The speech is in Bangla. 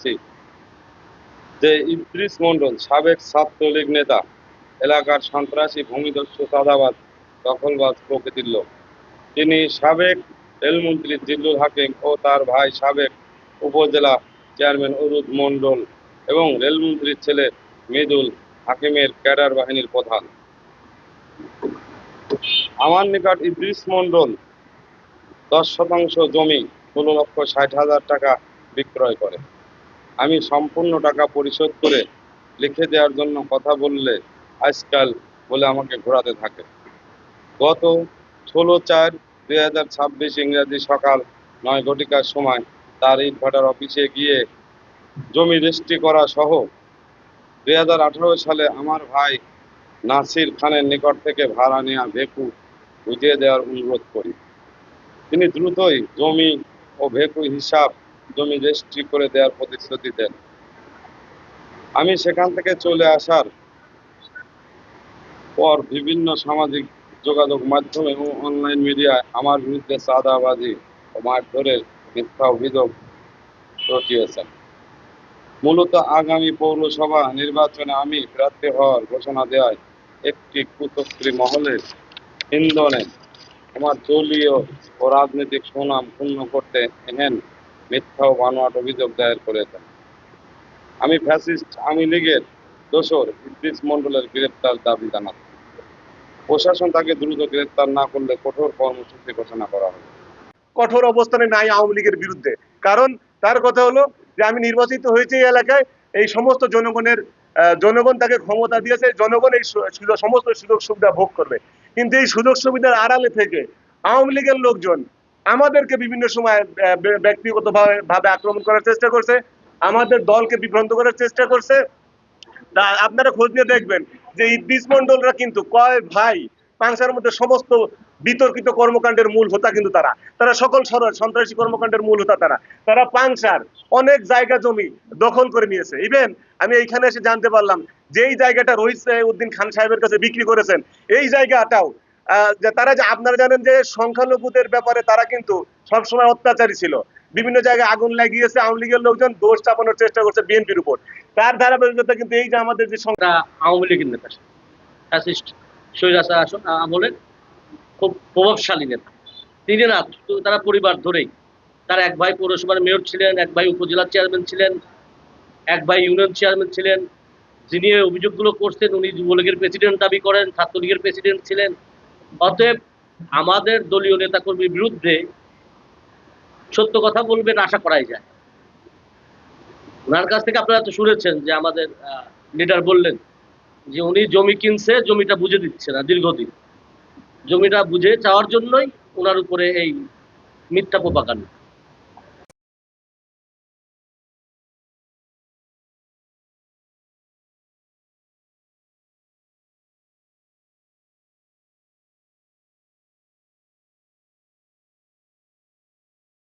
পেয়েছি যে ইদ্রিস মণ্ডল সাবেক ছাত্রলীগ নেতা, এলাকার সন্ত্রাসী, ভূমিদস্যু, চাঁদাবাজ, দখলবাজ প্রকৃতির লোক। তিনি সাবেক রেলমন্ত্রী জিল্লুল হাকিম ও তার ভাই সাবেক উপজেলা চেয়ারম্যান অরুদ মণ্ডল এবং রেলমন্ত্রীর ছেলে মৃদুল হাকিমের ক্যাডার বাহিনীর প্রধান। আমার নিকট ইদ্রিস মণ্ডল 10% জমি 16,60,000 টাকা বিক্রয় করে। আমি সম্পূর্ণ টাকা পরিশোধ করে লিখে দেওয়ার জন্য কথা বললে আজকাল বলে আমাকে ঘোরাতে থাকে। গত 16/4/2026 ইংরাজি সকাল 9 ঘটিকার সময় তার ইটভাটার অফিসে গিয়ে জমি রেজিস্ট্রি করা সহ 2018 সালে আমার ভাই নাসির খানের নিকট থেকে ভাড়া নেওয়া ভেকু বুঝিয়ে দেওয়ার অনুরোধ করি। তিনি দ্রুতই জমি ও ভেকু হিসাব জমি রেজিস্ট্রি করে দেওয়ার প্রতিশ্রুতি দেন। আমি সেখান থেকে চলে আসার পর বিভিন্ন সামাজিক যোগাযোগ মাধ্যমে ও অনলাইন মিডিয়ায় আমার বিরুদ্ধে চাঁদাবাজি ও মারধরের মিথ্যা অভিযোগ রটিয়েছেন। মূলত আগামী পৌরসভা নির্বাচনে আমি প্রার্থী হওয়ার ঘোষণা দেওয়ায় একটি কুচক্রী মহলের ইন্ধনে আমার দলীয় ও রাজনৈতিক সুনাম ক্ষুণ্ণ করতে এহেন মিথ্যা ও বানোয়াট অভিযোগ দায়ের করেছেন। আমি ফ্যাসিস্ট আওয়ামী লীগের দোসর ইদ্রিস মণ্ডলের গ্রেপ্তার দাবি জানাচ্ছি। প্রশাসন তাকে দ্রুত গ্রেপ্তার না করলে কঠোর কর্মসূচি ঘোষণা করা হবে। কঠোর অবস্থানে নাই আওয়ামী লীগের বিরুদ্ধে, কারণ তার কথা হলো যে আমি নির্বাচিত হয়েছি এই এলাকায়, এই সমস্ত জনগণ তাকে ক্ষমতা দিয়েছে, জনগণ এই সমস্ত সুযোগ সুবিধা ভোগ করবে। কিন্তু এই সুযোগ সুবিধার আড়ালে থেকে আওয়ামী লীগের লোকজন আমাদেরকে বিভিন্ন সময় ব্যক্তিগতভাবে আক্রমণ করার চেষ্টা করছে, আমাদের দলকে বিভ্রান্ত করার চেষ্টা করছে। আপনারা খোঁজ নিয়ে দেখবেন যে ইদ্রিস মণ্ডলরা কিন্তু কয় ভাই পাংশার মধ্যে সমস্ত বিতর্কিত কর্মকাণ্ডের মূল হোতা কিন্তু তারা সকল সন্ত্রাসী কর্মকাণ্ডের মূল হোতা তারা পাংশার অনেক জায়গা জমি দখল করে নিয়েছে। ইভেন আমি এইখানে এসে জানতে পারলাম যে এই জায়গাটা রহিস উদ্দিন খান সাহেবের কাছে বিক্রি করেছেন, এই জায়গাটাও তারা যে আপনারা জানেন যে সংখ্যালঘুদের ব্যাপারে তারা কিন্তু সবসময় অত্যাচারী ছিল, বিভিন্ন জায়গায় আগুন লাগিয়েছে, আওয়ামী লীগের লোকজন দোষ চাপানোর চেষ্টা করছে বিএনপির উপর। তার ধারাবাহিকতা কিন্তু এই যে আমাদের যে আওয়ামী লীগের নেতা, ফ্যাসিস্ট স্বৈরাচার আমলের খুব প্রভাবশালী নেতা তিনি না, তারা পরিবার ধরেই, তার এক ভাই পৌরসভার মেয়র ছিলেন, এক ভাই উপজেলা চেয়ারম্যান ছিলেন, এক ভাই ইউনিয়ন চেয়ারম্যান ছিলেন। যিনি অভিযোগগুলো করছেন উনি যুবলীগের প্রেসিডেন্ট দাবি করেন, ছাত্রলীগের প্রেসিডেন্ট ছিলেন। অতএব আমাদের দলীয় নেতাকর্মীর বিরুদ্ধে সত্য কথা বলবেন আশা করাই যায়। ওনার কাছ থেকে আপনারা তো শুনেছেন যে আমাদের লিডার বললেন যে উনি জমি কিনছে, জমিটা বুঝে দিচ্ছে না দীর্ঘদিন, জমিটা বুঝে চাওয়ার জন্যই ওনার উপরে এই মিথ্যা প্রপাগান্ডা।